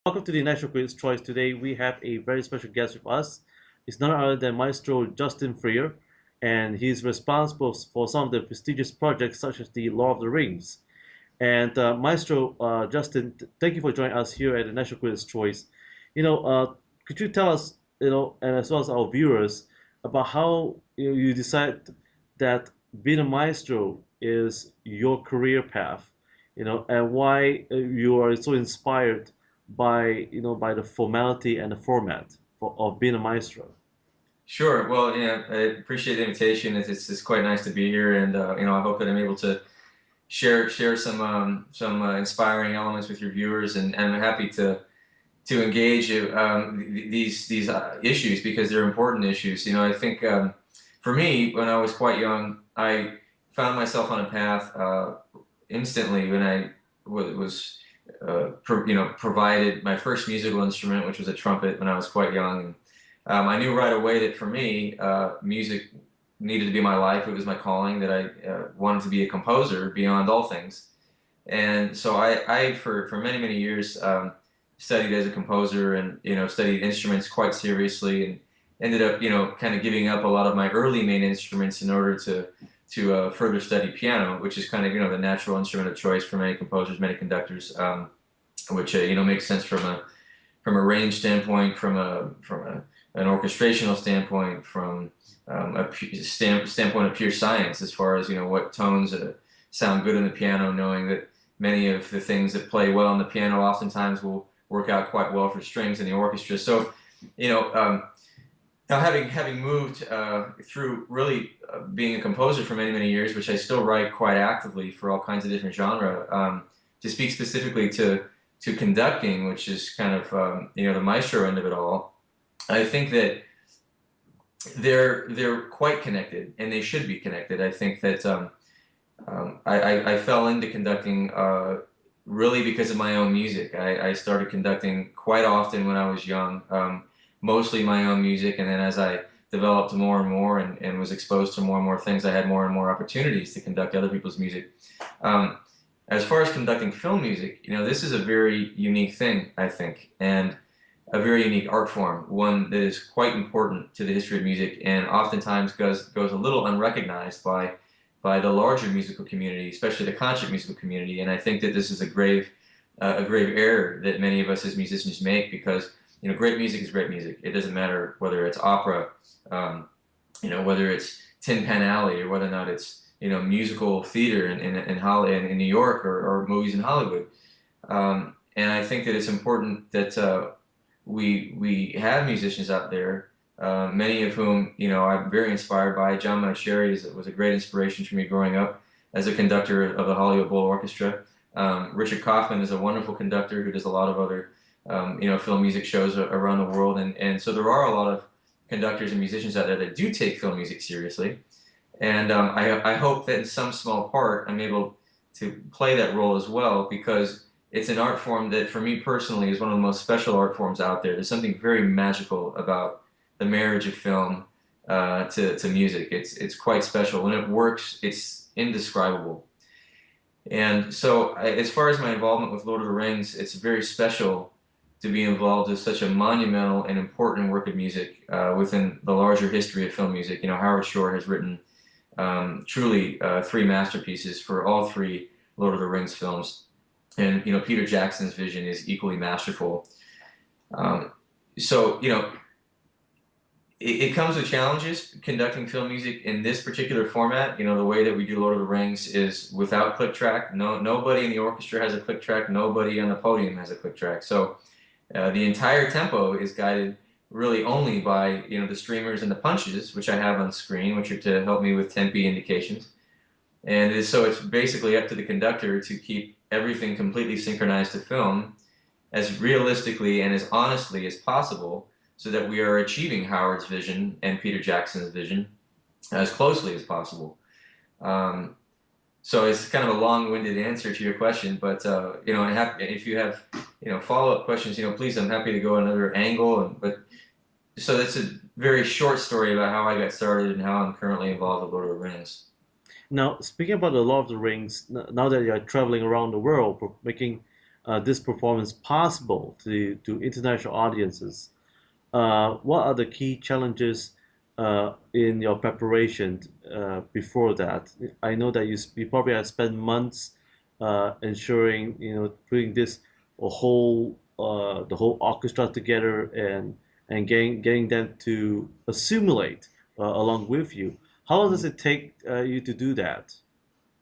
Welcome to the National Critics' Choice. Today we have a very special guest with us. It's none other than Maestro Justin Freer, and he's responsible for some of the prestigious projects such as the Lord of the Rings. And Maestro Justin, thank you for joining us here at the National Critics' Choice. Could you tell us, and as well as our viewers, about how you decide that being a maestro is your career path, and why you are so inspired by the formality and the format of being a maestro. Sure. Well, I appreciate the invitation. It's quite nice to be here, and I hope that I'm able to share some inspiring elements with your viewers, and I'm happy to engage these issues because they're important issues. I think for me, when I was quite young, I found myself on a path instantly when I was provided my first musical instrument, which was a trumpet, when I was quite young. And I knew right away that for me, music needed to be my life. It was my calling, that I wanted to be a composer beyond all things. And so I for many, many years studied as a composer and, studied instruments quite seriously, and ended up, kind of giving up a lot of my early main instruments in order to further study piano, which is kind of, the natural instrument of choice for many composers, many conductors, which, makes sense from a range standpoint, from an orchestrational standpoint, from standpoint of pure science, as far as what tones sound good in the piano, knowing that many of the things that play well on the piano oftentimes will work out quite well for strings in the orchestra. So, you know, um, now having moved through really being a composer for many many years, which I still write quite actively for all kinds of different genre, to speak specifically to conducting, which is kind of the maestro end of it all. I think that they're quite connected, and they should be connected. I think that I fell into conducting really because of my own music. I started conducting quite often when I was young, mostly my own music, and then as I developed more and more and was exposed to more and more things, I had more and more opportunities to conduct other people's music. Um, as far as conducting film music, this is a very unique thing, I think, and a very unique art form, one that is quite important to the history of music, and oftentimes goes a little unrecognized by the larger musical community, especially the concert musical community. And I think that this is a grave error that many of us as musicians make, because great music is great music. It doesn't matter whether it's opera, um, whether it's Tin Pan Alley, or whether or not it's musical theater in New York, or movies in Hollywood. And I think that it's important that we have musicians out there, many of whom I'm very inspired by. John Mauceri was a great inspiration for me growing up as a conductor of the Hollywood Bowl Orchestra. Richard Kaufman is a wonderful conductor who does a lot of other film music shows around the world, and so there are a lot of conductors and musicians out there that do take film music seriously. And I hope that in some small part I'm able to play that role as well, because it's an art form that, for me personally, is one of the most special art forms out there. There's something very magical about the marriage of film to music. It's quite special. When it works, it's indescribable. And so, as far as my involvement with Lord of the Rings, it's very special to be involved with such a monumental and important work of music within the larger history of film music. Howard Shore has written truly three masterpieces for all three Lord of the Rings films, and Peter Jackson's vision is equally masterful. Um, so it comes with challenges conducting film music in this particular format. The way that we do Lord of the Rings is without click track. Nobody in the orchestra has a click track. Nobody on the podium has a click track. So the entire tempo is guided really only by the streamers and the punches, which I have on screen, which are to help me with tempi indications. And so it's basically up to the conductor to keep everything completely synchronized to film, as realistically and as honestly as possible, so that we are achieving Howard's vision and Peter Jackson's vision as closely as possible. Um, so it's kind of a long-winded answer to your question, but if you have follow-up questions, please, I'm happy to go another angle. But so that's a very short story about how I got started and how I'm currently involved with Lord of the Rings. Now, speaking about the Lord of the Rings, now that you're traveling around the world making this performance possible to international audiences. What are the key challenges in your preparation before that? I know that you probably have spent months ensuring, putting this the whole orchestra together and getting them to assimilate along with you. How long does it take you to do that?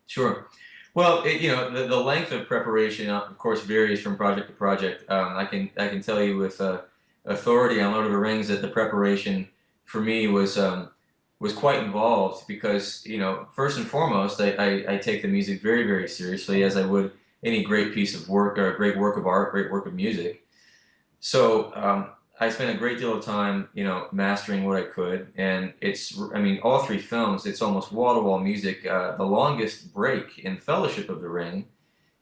Sure. Well, the length of preparation, of course, varies from project to project. I can tell you with authority on Lord of the Rings that the preparation for me was quite involved because, first and foremost, I take the music very, very seriously, as I would any great piece of work or a great work of art, great work of music. So I spent a great deal of time, mastering what I could, and I mean, all three films, it's almost wall-to-wall music. The longest break in Fellowship of the Ring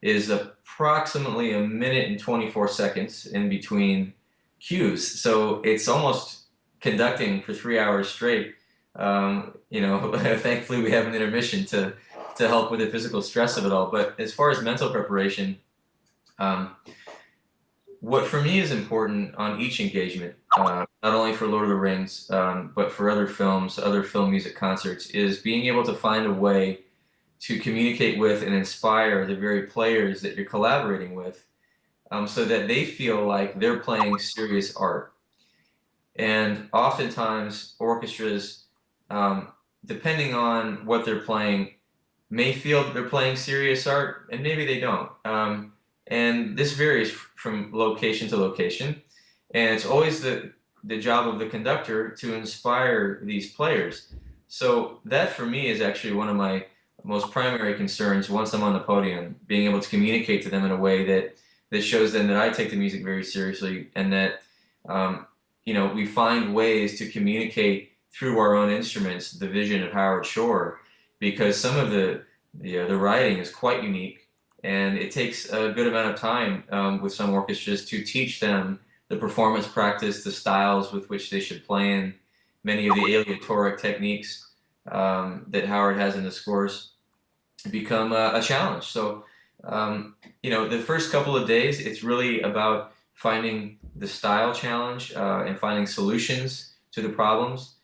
is approximately a minute and 24 seconds in between cues. So it's almost conducting for 3 hours straight. Thankfully we have an intermission to help with the physical stress of it all. But as far as mental preparation, um, what for me is important on each engagement, not only for Lord of the Rings, but for other films, other film music concerts, is being able to find a way to communicate with and inspire the very players that you're collaborating with, so that they feel like they're playing serious art. And oftentimes, orchestras, um, depending on what they're playing, may feel that they're playing serious art, and maybe they don't. And this varies from location to location. And it's always the job of the conductor to inspire these players. So that for me is actually one of my most primary concerns once I'm on the podium, being able to communicate to them in a way that shows them that I take the music very seriously and that um, we find ways to communicate through our own instruments the vision of Howard Shore, because some of the writing is quite unique, and it takes a good amount of time with some orchestras to teach them the performance practice, the styles with which they should play in, many of the aleatoric techniques that Howard has in the scores become a challenge. So, the first couple of days, it's really about finding the style challenge and finding solutions to the problems,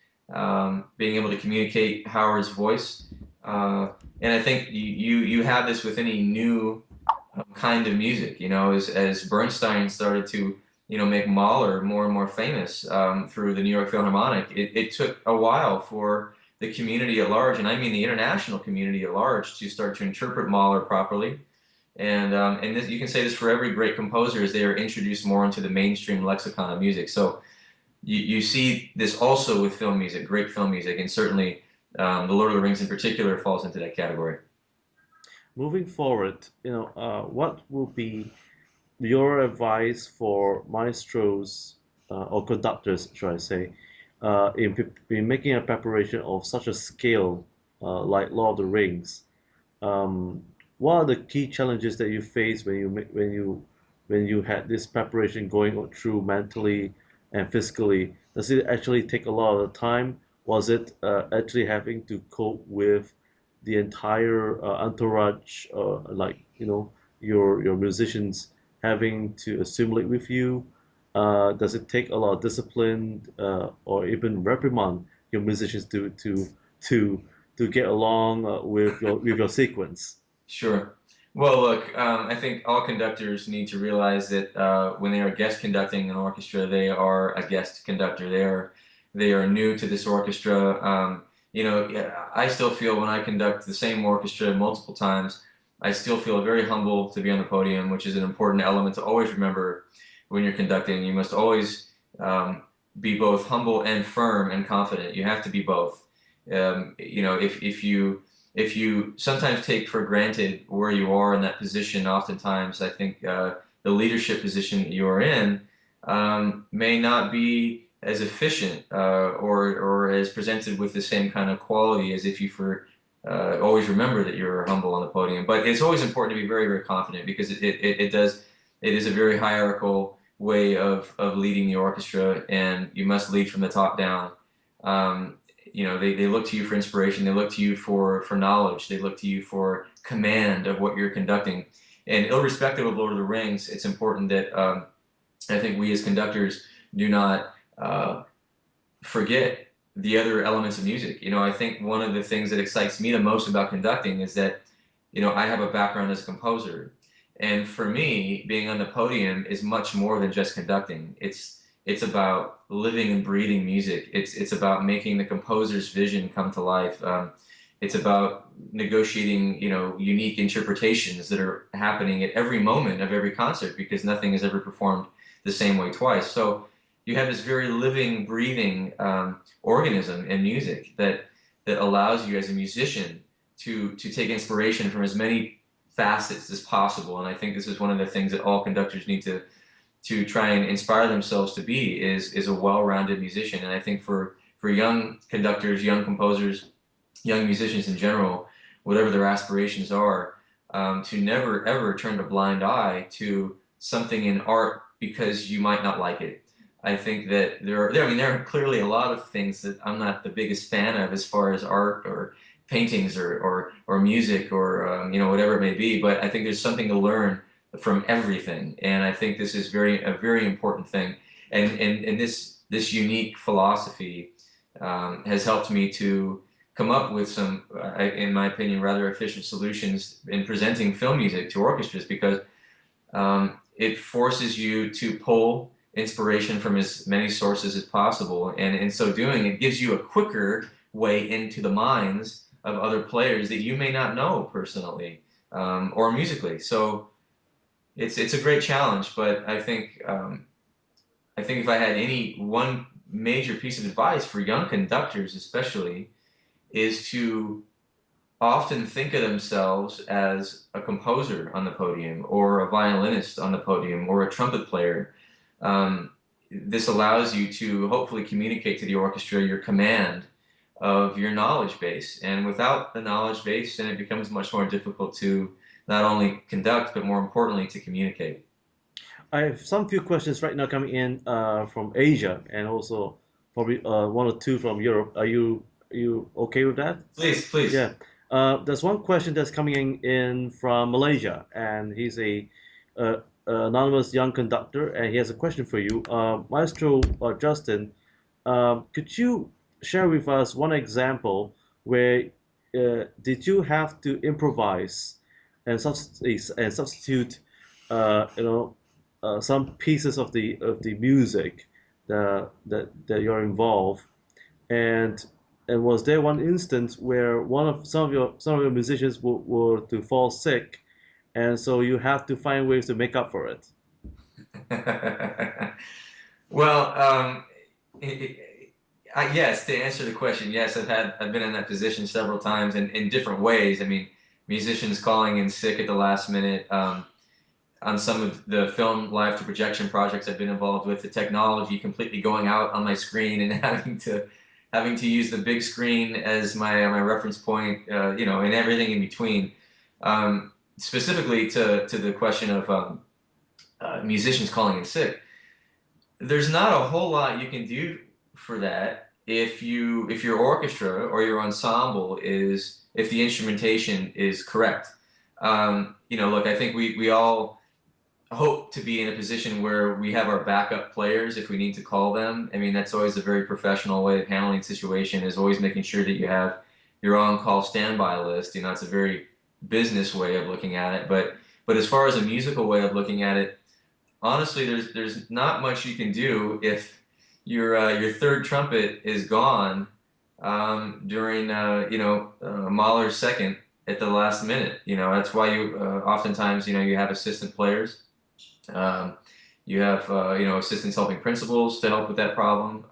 being able to communicate Howard's voice. Uh, and I think you have this with any new kind of music. As Bernstein started to make Mahler more and more famous through the New York Philharmonic, it took a while for the community at large, and I mean the international community at large, to start to interpret Mahler properly. And this, you can say this for every great composer, as they are introduced more into the mainstream lexicon of music. So you see this also with film music, great film music, and certainly The Lord of the Rings in particular falls into that category. Moving forward, what will be your advice for maestros or conductors, should I say, in making a preparation of such a scale like Lord of the Rings? Um, what are the key challenges that you face when you had this preparation going through mentally and physically? Does it actually take a lot of time? Was it actually having to cope with the entire entourage, like your musicians having to assimilate with you? Does it take a lot of discipline or even reprimand your musicians to to get along with your sequence? Sure. Well, look, I think all conductors need to realize that when they are guest conducting an orchestra, they are a guest conductor. They are new to this orchestra. Yeah, I still feel when I conduct the same orchestra multiple times, I still feel very humble to be on the podium, which is an important element to always remember when you're conducting. You must always be both humble and firm and confident. You have to be both. If you sometimes take for granted where you are in that position, oftentimes I think the leadership position that you're in may not be as efficient or as presented with the same kind of quality as if you always remember that you're humble on the podium. But it's always important to be very, very confident, because it is a very hierarchical way of leading the orchestra, and you must lead from the top down. Um, they look to you for inspiration. They look to you for knowledge. They look to you for command of what you're conducting. And irrespective of Lord of the Rings, it's important that I think we as conductors do not forget the other elements of music. I think one of the things that excites me the most about conducting is that, I have a background as a composer. And for me, being on the podium is much more than just conducting. It's about living and breathing music. It's about making the composer's vision come to life. It's about negotiating, unique interpretations that are happening at every moment of every concert because nothing is ever performed the same way twice. So you have this very living, breathing organism in music that allows you as a musician to take inspiration from as many facets as possible. And I think this is one of the things that all conductors need to try and inspire themselves to be is a well-rounded musician. And I think for young conductors, young composers, young musicians in general, whatever their aspirations are, to never ever turn a blind eye to something in art because you might not like it. I think that there are clearly a lot of things that I'm not the biggest fan of as far as art or paintings or music or whatever it may be. But I think there's something to learn from everything, and I think this is a very important thing. And this unique philosophy has helped me to come up with some, in my opinion, rather efficient solutions in presenting film music to orchestras because it forces you to pull inspiration from as many sources as possible. And in so doing, it gives you a quicker way into the minds of other players that you may not know personally or musically. So it's a great challenge, but I think if I had any one major piece of advice for young conductors, especially, is to often think of themselves as a composer on the podium or a violinist on the podium or a trumpet player. Um, this allows you to hopefully communicate to the orchestra your command of your knowledge base. And without the knowledge base, then it becomes much more difficult to not only conduct, but more importantly, to communicate. I have some few questions right now coming in from Asia and also probably one or two from Europe. Are you okay with that? Please, please. Yeah. There's one question that's coming in from Malaysia, and he's a anonymous young conductor, and he has a question for you, Maestro Justin. Could you share with us one example where did you have to improvise and substitute, you know, some pieces of the music that you're involved, and and was there one instance where some of your musicians were to fall sick, and so you have to find ways to make up for it? Well, yes, to answer the question, yes, I've been in that position several times and in different ways. I mean, musicians calling in sick at the last minute. On some of the film live to projection projects I've been involved with, the technology completely going out on my screen and having to use the big screen as my reference point, and everything in between. Specifically to the question of musicians calling in sick, there's not a whole lot you can do for that if your orchestra or your ensemble is if the instrumentation is correct. Look, I think we all hope to be in a position where we have our backup players if we need to call them. I mean, that's always a very professional way of handling the situation, is always making sure that you have your on-call standby list. It's a very business way of looking at it. But as far as a musical way of looking at it, honestly, there's not much you can do if your third trumpet is gone during Mahler's second at the last minute. That's why you oftentimes you have assistant players. Um, you have assistants helping principals to help with that problem.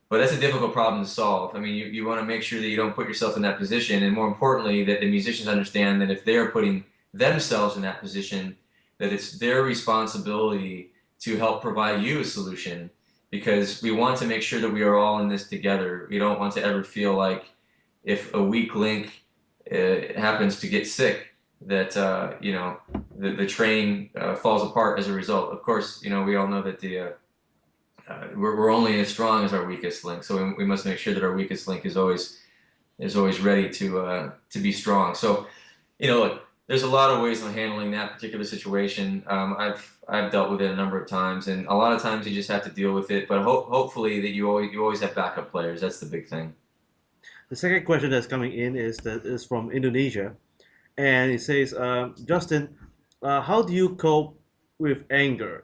But that's a difficult problem to solve. I mean, you want to make sure that you don't put yourself in that position, and more importantly, that the musicians understand that if they are putting themselves in that position, that it's their responsibility to help provide you a solution, because we want to make sure that we are all in this together. We don't want to ever feel like if a weak link happens to get sick, that the train falls apart as a result. Of course, we all know that we're only as strong as our weakest link, so we must make sure that our weakest link is always ready to be strong. So, look, There's a lot of ways of handling that particular situation. I've dealt with it a number of times, and a lot of times you just have to deal with it. But hopefully that you always have backup players. That's the big thing. The second question that's coming in is from Indonesia, and it says, Justin, how do you cope with anger?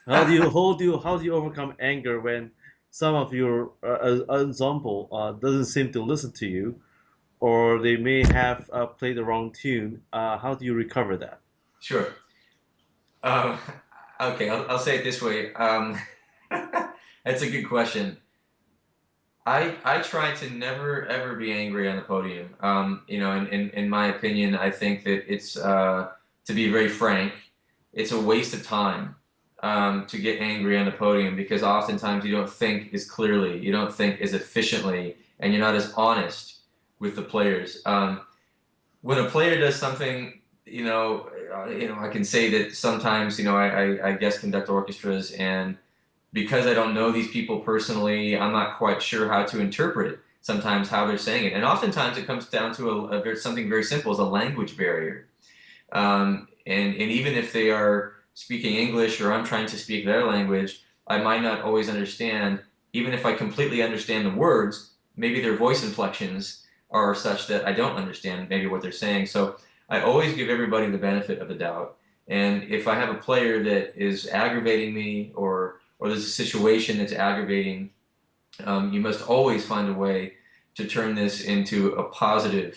How do you overcome anger when some of your ensemble doesn't seem to listen to you, or they may have played the wrong tune? How do you recover that? Sure. Um, okay, I'll say it this way. That's a good question. I try to never ever be angry on the podium. In my opinion, I think that it's to be very frank, it's a waste of time to get angry on the podium because oftentimes you don't think as clearly, you don't think as efficiently, and you're not as honest with the players. When a player does something, I can say that sometimes, I guest conduct orchestras, and because I don't know these people personally, I'm not quite sure how to interpret sometimes how they're saying it. And oftentimes it comes down to something very simple as a language barrier. And even if they are speaking English or I'm trying to speak their language, I might not always understand. Even if I completely understand the words, maybe their voice inflections are such that I don't understand maybe what they're saying. So I always give everybody the benefit of the doubt. And if I have a player that is aggravating me or there's a situation that's aggravating, you must always find a way to turn this into a positive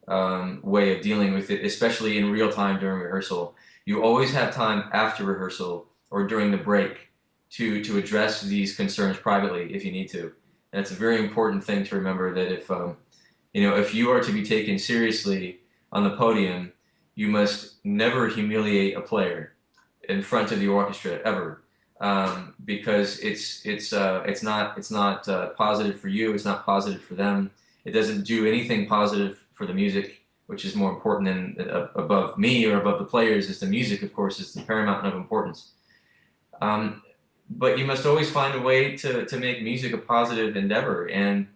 way of dealing with it, especially in real time during rehearsal. You always have time after rehearsal or during the break to address these concerns privately if you need to. And it's a very important thing to remember that if you are to be taken seriously on the podium, you must never humiliate a player in front of the orchestra ever, because it's not positive for you. It's not positive for them. It doesn't do anything positive for the music, which is more important than above me or above the players. Is the music, of course, is the paramount of importance. Um, but you must always find a way to make music a positive endeavor. And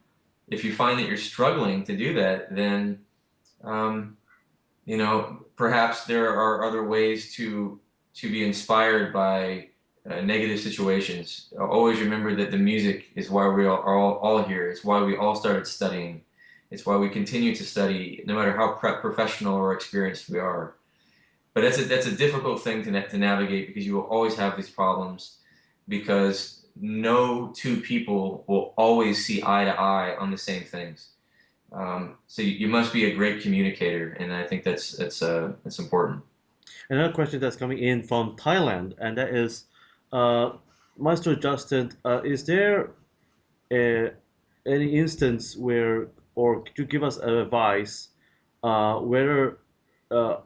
if you find that you're struggling to do that, then um, perhaps there are other ways to be inspired by negative situations. Always remember that the music is why we are all here. It's why we all started studying. It's why we continue to study, no matter how professional or experienced we are. But that's a difficult thing to navigate because you will always have these problems because no two people will always see eye to eye on the same things. So you must be a great communicator, and I think that's important. Another question that's coming in from Thailand, and that is, uh, Maestro Justin, is there uh, any instance where, or could you give us advice, whether uh,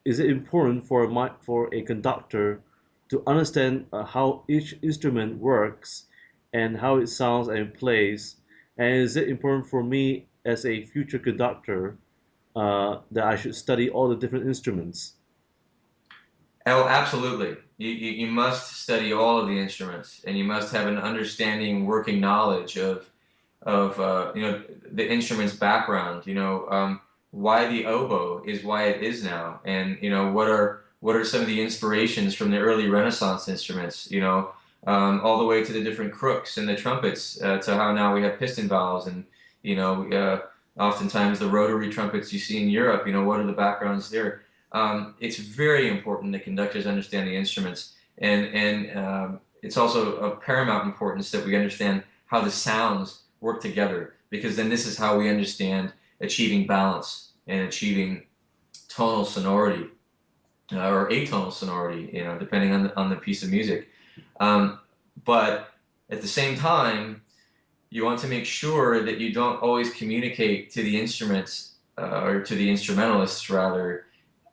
is it important for for a conductor to understand how each instrument works and how it sounds and plays, and is it important for me as a future conductor that I should study all the different instruments? Oh, absolutely. You must study all of the instruments, and you must have an understanding, working knowledge of the instrument's background. Why the oboe is why it is now, and what are some of the inspirations from the early Renaissance instruments. All the way to the different crooks and the trumpets, to how now we have piston valves, and you know, uh, oftentimes the rotary trumpets you see in Europe. What are the backgrounds there? It's very important that conductors understand the instruments, and it's also of paramount importance that we understand how the sounds work together, because then this is how we understand achieving balance and achieving tonal sonority, or atonal sonority, depending on the piece of music. Um, but at the same time, you want to make sure that you don't always communicate to the instruments, or to the instrumentalists rather,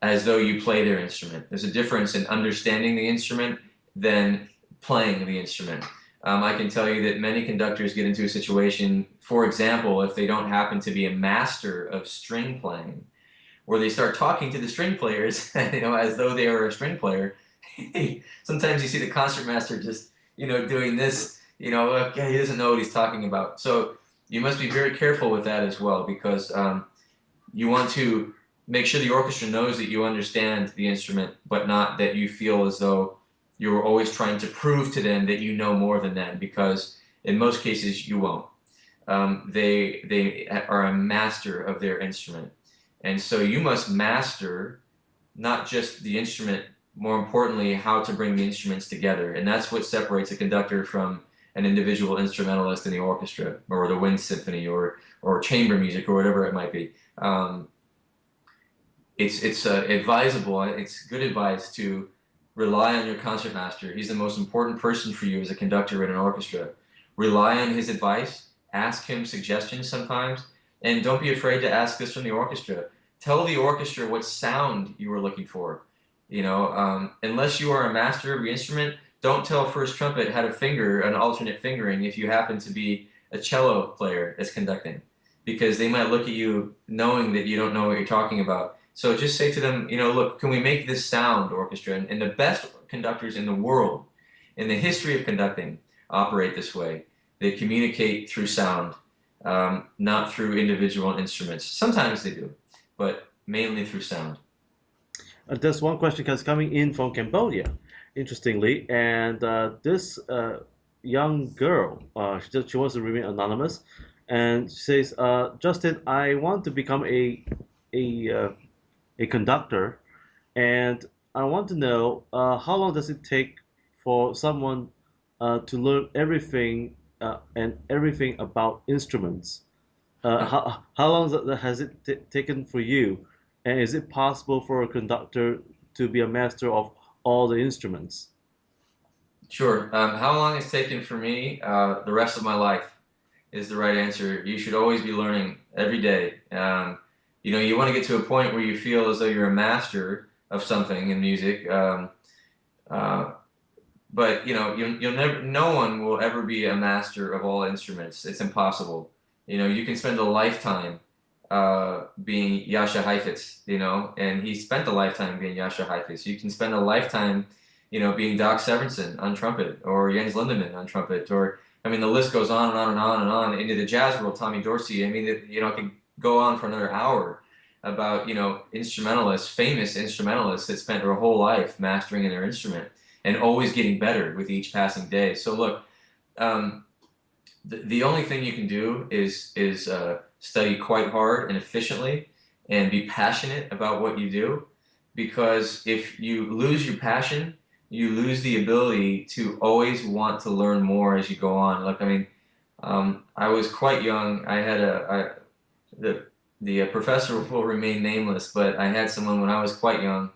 as though you play their instrument. There's a difference in understanding the instrument than playing the instrument. I can tell you that many conductors get into a situation, for example, if they don't happen to be a master of string playing, where they start talking to the string players, as though they are a string player. Sometimes you see the concertmaster just, doing this, okay, he doesn't know what he's talking about. So you must be very careful with that as well, because you want to make sure the orchestra knows that you understand the instrument, but not that you feel as though you're always trying to prove to them that you know more than them, because in most cases you won't. They are a master of their instrument, and so you must master not just the instrument, more importantly, how to bring the instruments together. And that's what separates a conductor from an individual instrumentalist in the orchestra or the wind symphony or chamber music or whatever it might be. It's advisable. It's good advice to rely on your concertmaster. He's the most important person for you as a conductor in an orchestra. Rely on his advice. Ask him suggestions sometimes, and don't be afraid to ask this from the orchestra. Tell the orchestra what sound you were looking for. Unless you are a master of the instrument, don't tell first trumpet how to finger an alternate fingering if you happen to be a cello player that's conducting, because they might look at you knowing that you don't know what you're talking about. So just say to them, look, can we make this sound, orchestra? And the best conductors in the world, in the history of conducting, operate this way. They communicate through sound, not through individual instruments. Sometimes they do, but mainly through sound. There's one question that's coming in from Cambodia, interestingly, and this young girl, she wants to remain anonymous, and she says, "Justin, I want to become a uh, a conductor, and I want to know how long does it take for someone to learn everything and everything about instruments? How long has it taken for you? And is it possible for a conductor to be a master of all the instruments?" Sure. How long it's taken for me? The rest of my life is the right answer. You should always be learning every day. You want to get to a point where you feel as though you're a master of something in music. Uh, but you'll never. No one will ever be a master of all instruments. It's impossible. You can spend a lifetime being Yasha Heifetz, and he spent a lifetime being Yasha Heifetz. You can spend a lifetime, being Doc Severinsen on trumpet, or Jens Lindemann on trumpet, or I mean, the list goes on and on and on and on into the jazz world. Tommy Dorsey. I mean, it can go on for another hour about instrumentalists, famous instrumentalists that spent their whole life mastering their instrument and always getting better with each passing day. So look, um, the only thing you can do is study quite hard and efficiently and be passionate about what you do, because if you lose your passion, you lose the ability to always want to learn more as you go on. Look, I mean, I was quite young. I had the professor will remain nameless, but I had someone when I was quite young,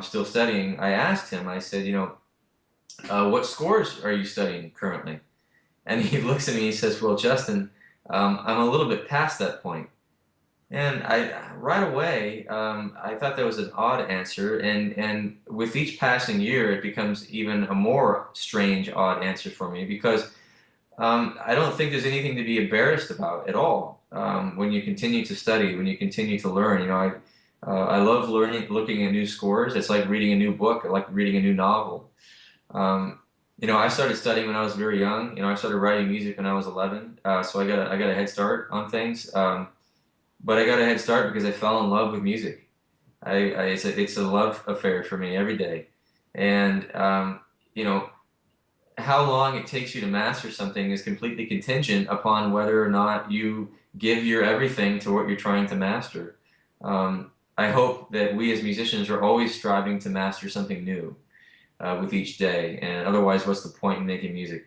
still studying. I asked him, I said, what scores are you studying currently? And he looks at me and he says, well, Justin, I'm a little bit past that point. And right away, I thought that was an odd answer. And with each passing year, it becomes even a more strange, odd answer for me, because I don't think there's anything to be embarrassed about at all. When you continue to study, when you continue to learn, I love learning, looking at new scores. It's like reading a new book. I like reading a new novel. Um, I started studying when I was very young. I started writing music when I was 11, so I got a head start on things. But I got a head start because I fell in love with music. It's a love affair for me every day, and you know how long it takes you to master something is completely contingent upon whether or not you give your everything to what you're trying to master. I hope that we as musicians are always striving to master something new with each day, and otherwise, what's the point in making music?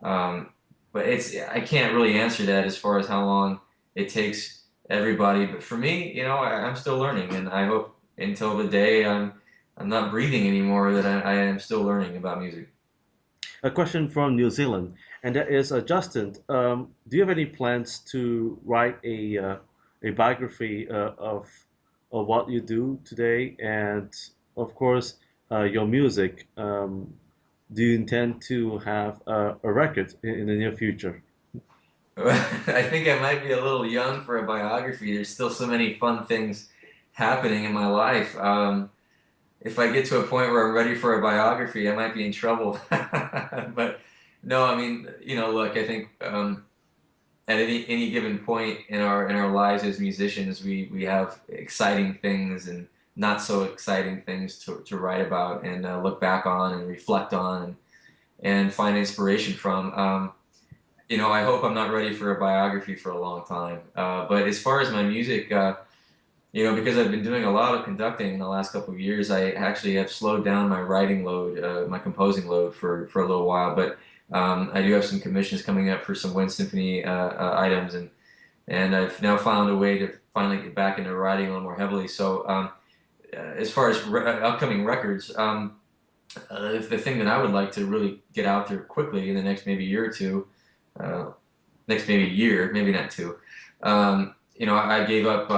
Um, but I can't really answer that as far as how long it takes everybody. But for me, I'm still learning, and I hope until the day I'm not breathing anymore that I am still learning about music. A question from New Zealand, and that is, Justin, do you have any plans to write a biography of what you do today, and of course your music? Do you intend to have a record in the near future? I think I might be a little young for a biography. There's still so many fun things happening in my life. If I get to a point where I'm ready for a biography, I might be in trouble. But no, I mean, look, I think at any given point in our lives as musicians, we have exciting things and not so exciting things to write about and look back on and reflect on and find inspiration from. You know, I hope I'm not ready for a biography for a long time. But as far as my music, you know, because I've been doing a lot of conducting in the last couple of years, I actually have slowed down my writing load, my composing load for a little while. But I do have some commissions coming up for some wind symphony items, and I've now found a way to finally get back into writing a little more heavily. So as far as upcoming records, the thing that I would like to really get out there quickly in the next maybe year or two, uh, next maybe year, maybe not two. You know, I gave up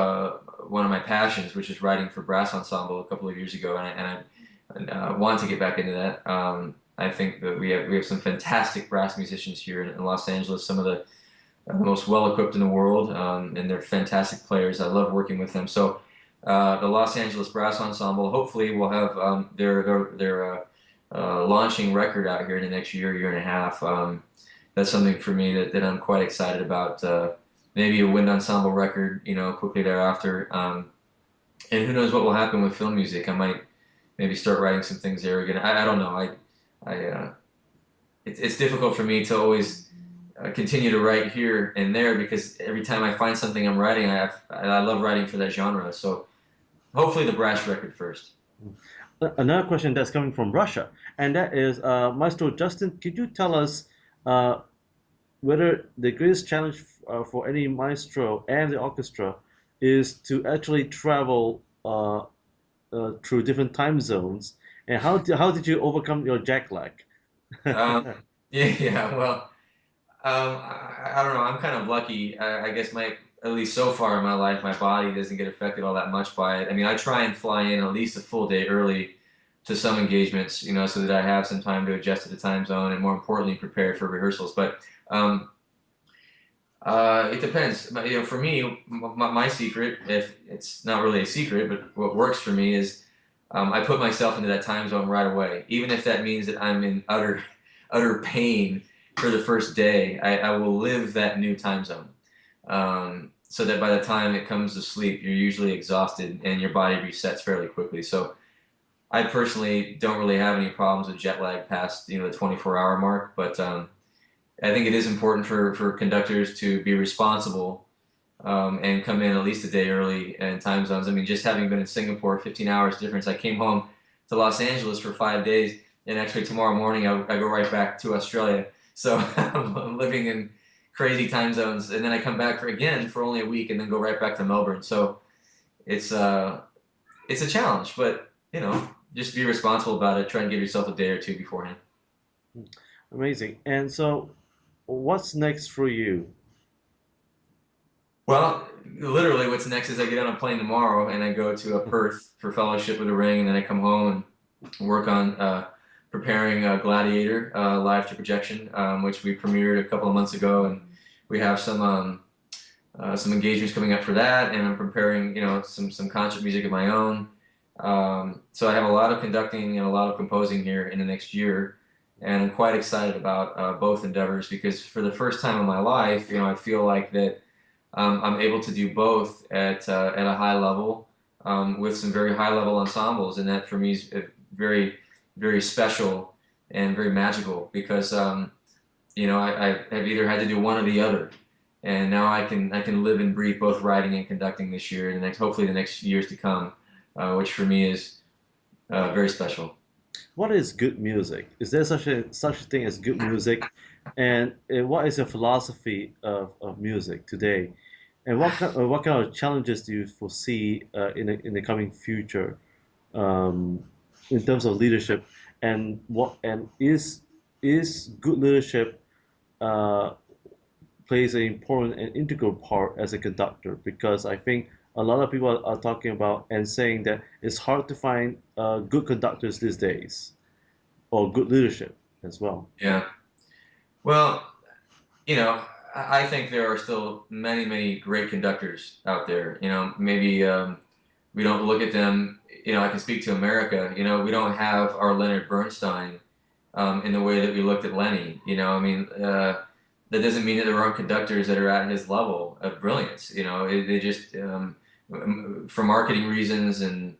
one of my passions, which is writing for brass ensemble a couple of years ago, and I want to get back into that. I think that we have some fantastic brass musicians here in Los Angeles, some of the most well equipped in the world, and they're fantastic players. I love working with them. So the Los Angeles Brass Ensemble, hopefully, will have their launching record out here in the next year and a half. That's something for me that I'm quite excited about. Maybe a wind ensemble record, you know, quickly thereafter. And who knows what will happen with film music? I might maybe start writing some things there again. I don't know. It's difficult for me to always continue to write here and there because every time I find something I'm writing, I love writing for that genre. So hopefully the brass record first. Another question that's coming from Russia, and that is, Maestro Justin, could you tell us uh, whether the greatest challenge for any maestro and the orchestra is to actually travel through different time zones, and how did you overcome your jet lag? Um, yeah, yeah. Well, I don't know. I'm kind of lucky. I guess at least so far in my life, my body doesn't get affected all that much by it. I mean, I try and fly in at least a full day early to some engagements, you know, so that I have some time to adjust to the time zone and more importantly, prepare for rehearsals. But um, it depends. You know, for me, my secret, if it's not really a secret, but what works for me is I put myself into that time zone right away, even if that means that I'm in utter pain for the first day. I will live that new time zone, so that by the time it comes to sleep, you're usually exhausted and your body resets fairly quickly. So I personally don't really have any problems with jet lag past the 24-hour mark, but I think it is important for conductors to be responsible and come in at least a day early in time zones. I mean, just having been in Singapore, 15 hours difference, I came home to Los Angeles for 5 days, and actually tomorrow morning I go right back to Australia. So I'm living in crazy time zones, and then I come back again for only a week, and then go right back to Melbourne. So it's uh, it's a challenge, but just be responsible about it. Try and give yourself a day or two beforehand. Amazing. And so, what's next for you? Well, literally, what's next is I get on a plane tomorrow and I go to Perth for fellowship with a ring, and then I come home and work on preparing Gladiator live to projection, which we premiered a couple of months ago, and we have some engagements coming up for that, and I'm preparing some concert music of my own. So I have a lot of conducting and a lot of composing here in the next year, and I'm quite excited about both endeavors because for the first time in my life, I feel like that I'm able to do both at a high level with some very high level ensembles, and that for me is very very special and very magical because I have either had to do one or the other, and now I can live and breathe both writing and conducting this year and the next hopefully the next years to come, which for me is very special. What is good music? Is there such a thing as good music? And what is your philosophy of music today? And what kind of challenges do you foresee in the coming future um, in terms of leadership? And is good leadership uh, plays an important and integral part as a conductor? Because I think a lot of people are talking about and saying that it's hard to find good conductors these days or good leadership as well. Yeah. Well, I think there are still many, many great conductors out there. Maybe we don't look at them. I can speak to America. We don't have our Leonard Bernstein in the way that we looked at Lenny. I mean, that doesn't mean that there aren't conductors that are at his level of brilliance. You know, they just for marketing reasons and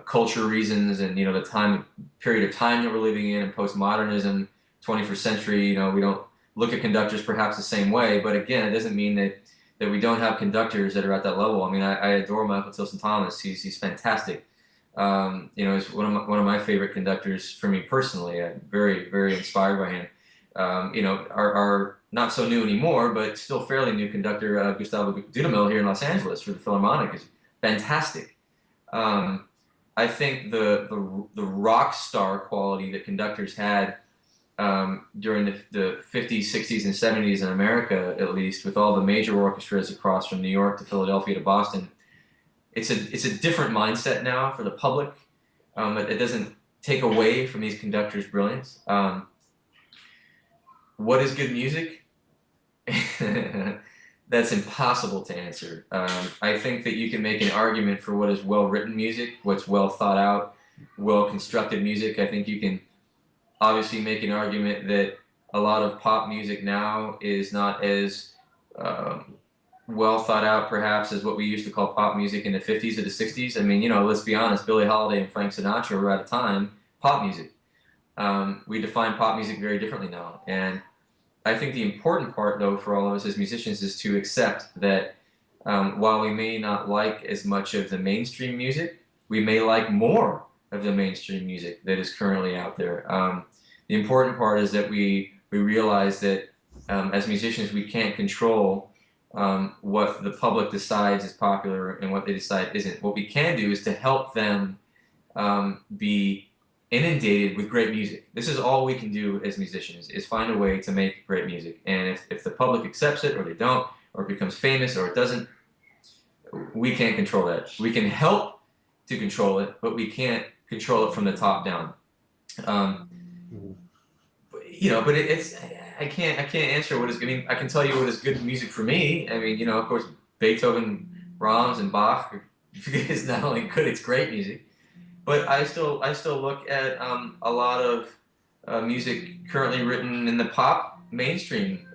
culture reasons, and the time period of time that we're living in, and postmodernism, 21st century. We don't look at conductors perhaps the same way, but again, it doesn't mean that we don't have conductors that are at that level. I mean, I adore Michael Tilson Thomas. He's fantastic. He's one of my favorite conductors for me personally. I'm very, very inspired by him. Our not so new anymore, but still fairly new conductor, Gustavo Dudamel here in Los Angeles for the Philharmonic is fantastic. Um, I think the rock star quality that conductors had during the 50s, 60s, and 70s in America, at least, with all the major orchestras across from New York to Philadelphia to Boston, it's a different mindset now for the public. It doesn't take away from these conductors' brilliance. What is good music? That's impossible to answer. I think that you can make an argument for what is well-written music, what's well thought out, well-constructed music. I think you can obviously make an argument that a lot of pop music now is not as um, well thought out, perhaps, as what we used to call pop music in the 50s or the 60s. I mean, let's be honest, Billie Holiday and Frank Sinatra were at a time pop music. We define pop music very differently now. And I think the important part, though, for all of us as musicians is to accept that while we may not like as much of the mainstream music, we may like more of the mainstream music that is currently out there. The important part is that we realize that as musicians we can't control what the public decides is popular and what they decide isn't. What we can do is to help them be inundated with great music. This is all we can do as musicians, is find a way to make great music. And if the public accepts it or they don't, or it becomes famous or it doesn't, we can't control that. We can help to control it, but we can't control it from the top down. Um, Mhm. but it's I can't answer what is good. I mean, I can tell you what is good music for me. I mean, of course, Beethoven, Brahms, and Bach is not only good, it's great music. But I still look at a lot of music currently written in the pop mainstream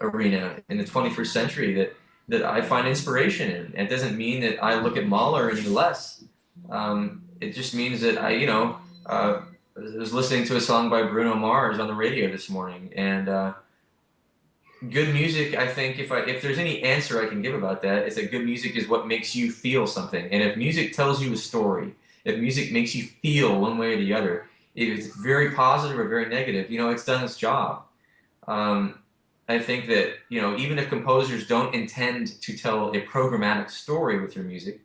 arena in the 21st century that I find inspiration in. It doesn't mean that I look at Mahler any less. It just means that I was listening to a song by Bruno Mars on the radio this morning, and good music. I think if there's any answer I can give about that, it's that good music is what makes you feel something. And if music tells you a story, if music makes you feel one way or the other, if it's very positive or very negative, it's done its job. Um, I think that even if composers don't intend to tell a programmatic story with your music,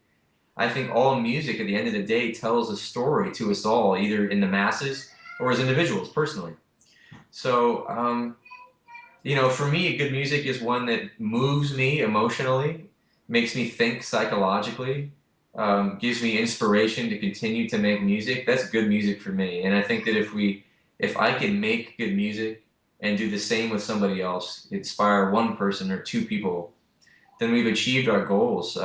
I think all music at the end of the day tells a story to us all, either in the masses or as individuals personally. So for me, good music is one that moves me emotionally, makes me think psychologically, gives me inspiration to continue to make music. That's good music for me. And I think that if I can make good music and do the same with somebody else, inspire one person or two people, then we've achieved our goals.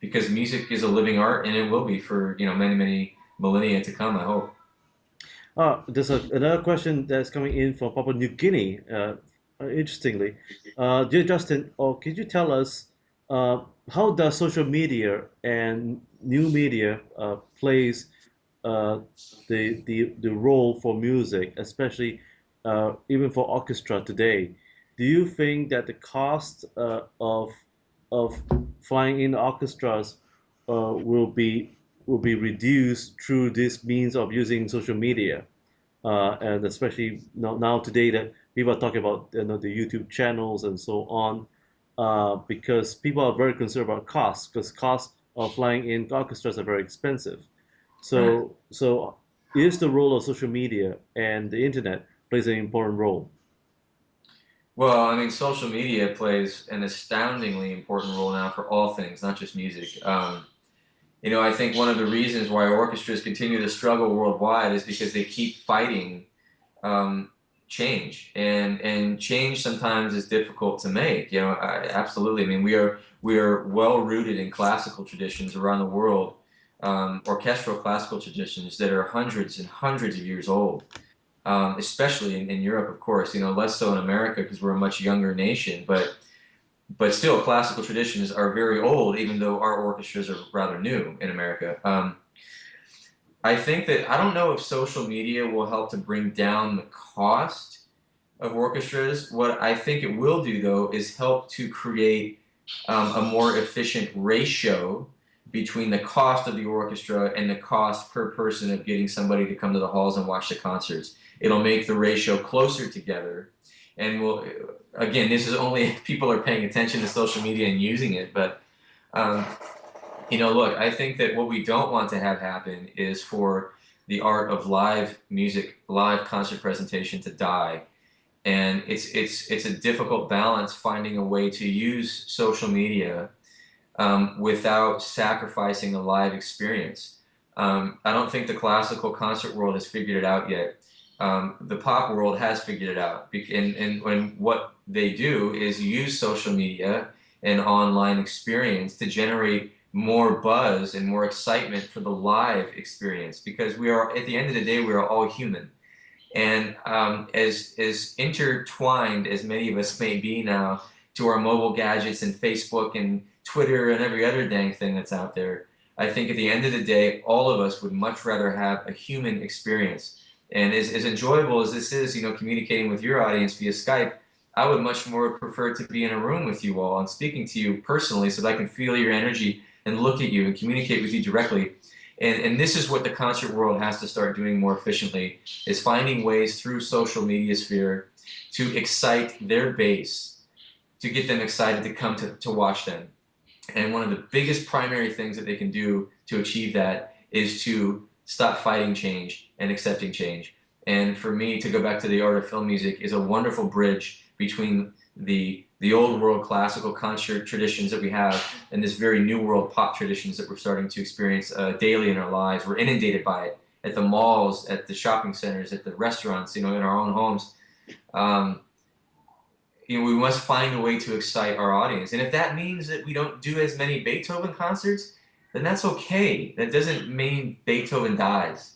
Because music is a living art, and it will be for many, many millennia to come, I hope. There's another question that's coming in from Papua New Guinea. Interestingly, dear Justin, could you tell us how does social media and new media plays uh, the role for music, especially even for orchestra today? Do you think that the cost of flying in orchestras will be reduced through this means of using social media? And especially now today that people are talking about the YouTube channels and so on, because people are very concerned about costs, because costs of flying in orchestras are very expensive. Right. So is the role of social media and the internet plays an important role? Well, I mean, social media plays an astoundingly important role now for all things, not just music. I think one of the reasons why orchestras continue to struggle worldwide is because they keep fighting um, change, and change sometimes is difficult to make. Absolutely. I mean, we are well rooted in classical traditions around the world, orchestral classical traditions that are hundreds and hundreds of years old. especially in Europe, of course. Less so in America because we're a much younger nation, but still, classical traditions are very old, even though our orchestras are rather new in America. I think that I don't know if social media will help to bring down the cost of orchestras. What I think it will do, though, is help to create a more efficient ratio between the cost of the orchestra and the cost per person of getting somebody to come to the halls and watch the concerts. It'll make the ratio closer together. And will again, this is only if people are paying attention to social media and using it. But um, look, I think that what we don't want to have happen is for the art of live music, live concert presentation to die. And it's a difficult balance finding a way to use social media without sacrificing the live experience. I don't think the classical concert world has figured it out yet. The pop world has figured it out, and what they do is use social media and online experience to generate more buzz and more excitement for the live experience, because we are, at the end of the day, we are all human. And as intertwined as many of us may be now to our mobile gadgets and Facebook and Twitter and every other dang thing that's out there, I think at the end of the day, all of us would much rather have a human experience. And as enjoyable as this is, communicating with your audience via Skype, I would much more prefer to be in a room with you all and speaking to you personally so that I can feel your energy and look at you and communicate with you directly. And this is what the concert world has to start doing more efficiently, is finding ways through social media sphere to excite their base, to get them excited to come to watch them. And one of the biggest primary things that they can do to achieve that is to stop fighting change and accepting change. And for me, to go back to the art of film music is a wonderful bridge between the old world classical concert traditions that we have and this very new world pop traditions that we're starting to experience daily in our lives. We're inundated by it at the malls, at the shopping centers, at the restaurants, in our own homes. Um, we must find a way to excite our audience. And if that means that we don't do as many Beethoven concerts, then that's okay. That doesn't mean Beethoven dies.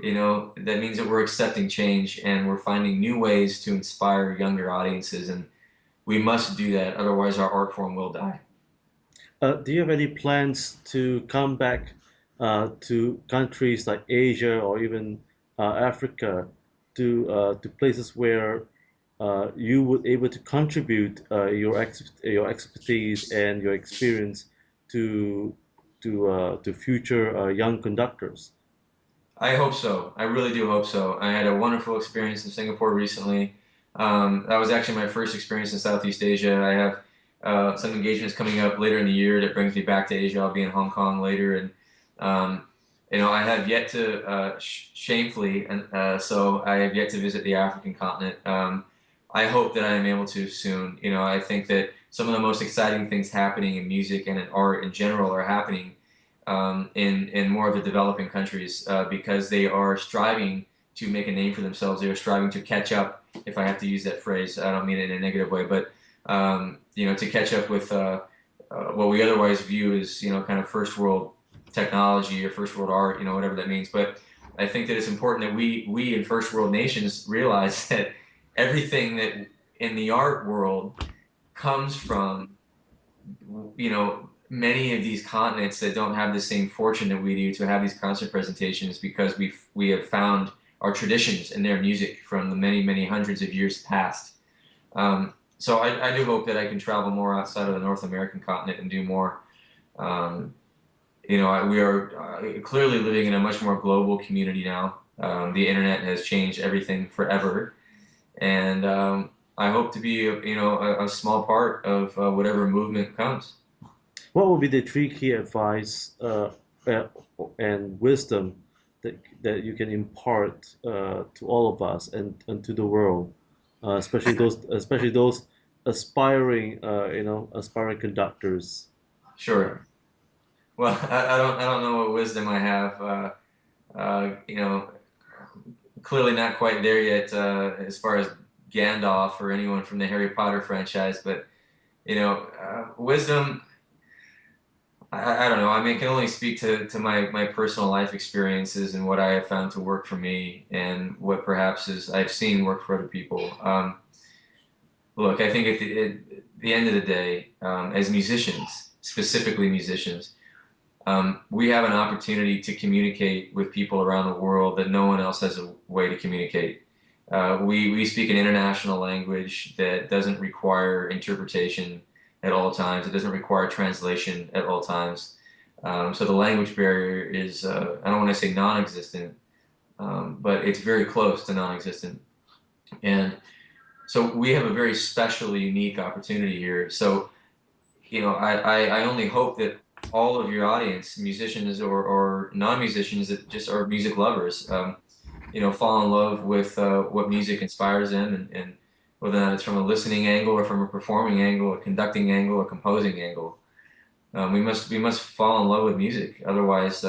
That means that we're accepting change and we're finding new ways to inspire younger audiences. And we must do that, otherwise our art form will die. Do you have any plans to come back to countries like Asia or even Africa, to places where you would able to contribute your expertise and your experience to to future young conductors? I hope so. I really do hope so. I had a wonderful experience in Singapore recently. That was actually my first experience in Southeast Asia. I have some engagements coming up later in the year that brings me back to Asia. I'll be in Hong Kong later, and um, I have yet to shamefully, and so I have yet to visit the African continent. I hope that I am able to soon. I think that some of the most exciting things happening in music and in art in general are happening in more of the developing countries because they are striving to make a name for themselves. They are striving to catch up, if I have to use that phrase. I don't mean it in a negative way, but to catch up with what we otherwise view as kind of first world technology or first world art, whatever that means. But I think that it's important that we in first world nations realize that everything that in the art world comes from many of these continents that don't have the same fortune that we do to have these concert presentations, because we have found our traditions in their music from the many, many hundreds of years past. So I do hope that I can travel more outside of the North American continent and do more. Um, we are clearly living in a much more global community now. The internet has changed everything forever, and I hope to be, a small part of whatever movement comes. What would be the three key advice uh, and wisdom that you can impart to all of us and to the world, especially those aspiring aspiring conductors? Uh, Sure. Well, I don't know what wisdom I have. Clearly not quite there yet as far as Gandalf or anyone from the Harry Potter franchise. But wisdom. I don't know. I mean, I can only speak to my personal life experiences and what I have found to work for me and what perhaps is I've seen work for other people. Look, I think at the end of the day, as musicians, specifically musicians, we have an opportunity to communicate with people around the world that no one else has a way to communicate. We speak an international language that doesn't require interpretation at all times. It doesn't require translation at all times. So the language barrier is, I don't want to say non-existent, but it's very close to non-existent. And so we have a very special, unique opportunity here. So, I only hope that all of your audience, musicians or non-musicians that just are music lovers, fall in love with what music inspires them, and whether or not it's from a listening angle or from a performing angle, a conducting angle, a composing angle. We must fall in love with music. Otherwise,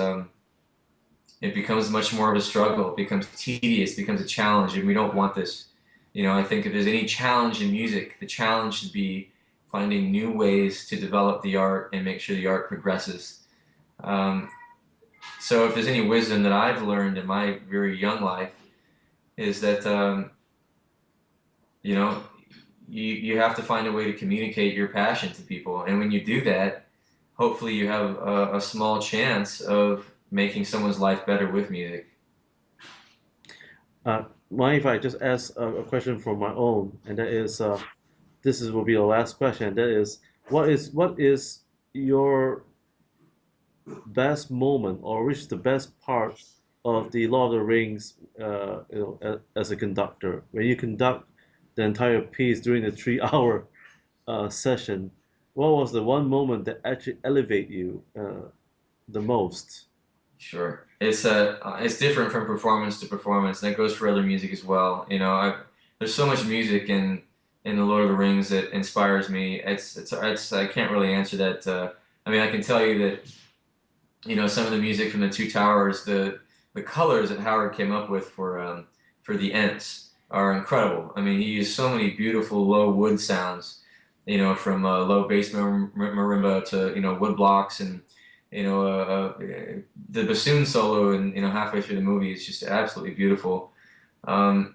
it becomes much more of a struggle. It becomes tedious. It becomes a challenge, and we don't want this. I think if there's any challenge in music, the challenge should be finding new ways to develop the art and make sure the art progresses. Um, so if there's any wisdom that I've learned in my very young life is that you know you have to find a way to communicate your passion to people, and when you do that, hopefully you have a small chance of making someone's life better with music. Mind if I just ask a question from my own, and that is, this is will be the last question. And that is, what is your best moment, or which is the best part of the Lord of the Rings, as a conductor, when you conduct the entire piece during the 3 hour session? What was the one moment that actually elevate you the most? Sure. It's different from performance to performance, and that goes for other music as well. There's so much music in the Lord of the Rings that inspires me. It's I can't really answer that. I mean, I can tell you that some of the music from the Two Towers, the colors that Howard came up with for the Ents are incredible. I mean, he used so many beautiful low wood sounds, from low bass marimba to wood blocks, and the bassoon solo, and halfway through the movie is just absolutely beautiful. Um,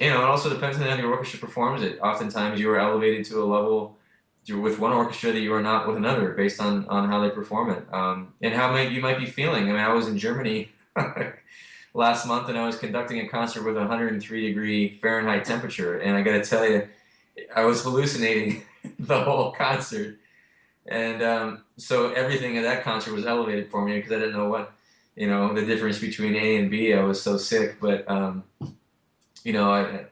it also depends on how the orchestra performs it. Oftentimes, you are elevated to a level with one orchestra that you are not with another, based on how they perform it, and how you might be feeling. I mean, I was in Germany last month, and I was conducting a concert with a 103-degree Fahrenheit temperature, and I got to tell you, I was hallucinating the whole concert. And so everything at that concert was elevated for me because I didn't know the difference between A and B. I was so sick, but you know, I,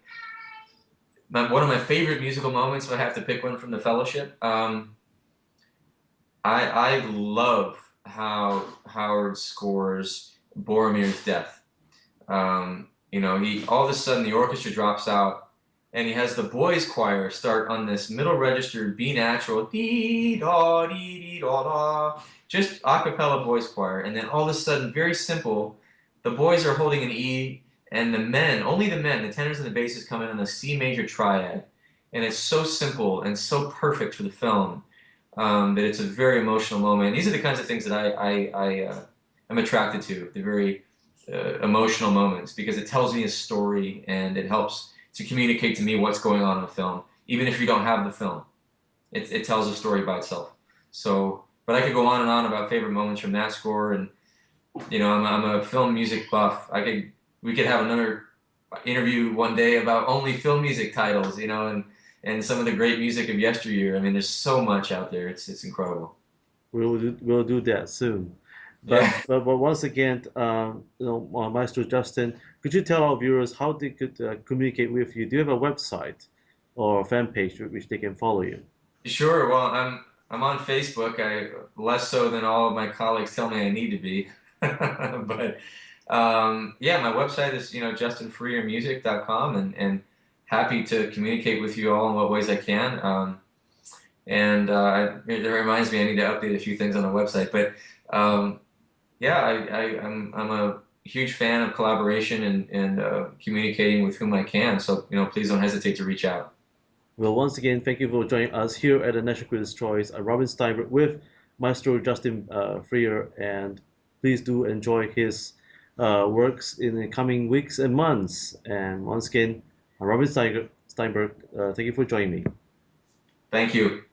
one of my favorite musical moments, if I have to pick one from the Fellowship, I love how Howard scores Boromir's death. He all of a sudden the orchestra drops out, and he has the boys choir start on this middle register B natural, dee da dee dee da da, just a cappella boys choir, and then all of a sudden, very simple, the boys are holding an E, and only the men, the tenors and the basses, come in on the C major triad, and it's so simple and so perfect for the film, that it's a very emotional moment. These are the kinds of things that I'm attracted to, the very emotional moments, because it tells me a story and it helps to communicate to me what's going on in the film. Even if you don't have the film, it tells a story by itself. So, but I could go on and on about favorite moments from that score, and I'm a film music buff. We could have another interview one day about only film music titles, and some of the great music of yesteryear. I mean, there's so much out there. It's incredible. We'll do that soon. Yeah. But once again, Maestro Justin, could you tell our viewers how they could communicate with you? Do you have a website or a fan page which they can follow you? Sure. Well, I'm on Facebook. I less so than all of my colleagues tell me I need to be. But yeah, my website is justinfreermusic.com, and happy to communicate with you all in what ways I can. And it reminds me I need to update a few things on the website. But yeah, I'm a huge fan of collaboration and communicating with whom I can. So please don't hesitate to reach out. Well, once again, thank you for joining us here at the National Critics' Choice. I'm Robin Steinberg with Maestro Justin Freer, and please do enjoy his works in the coming weeks and months. And once again, I'm Robin Steinberg. Thank you for joining me. Thank you.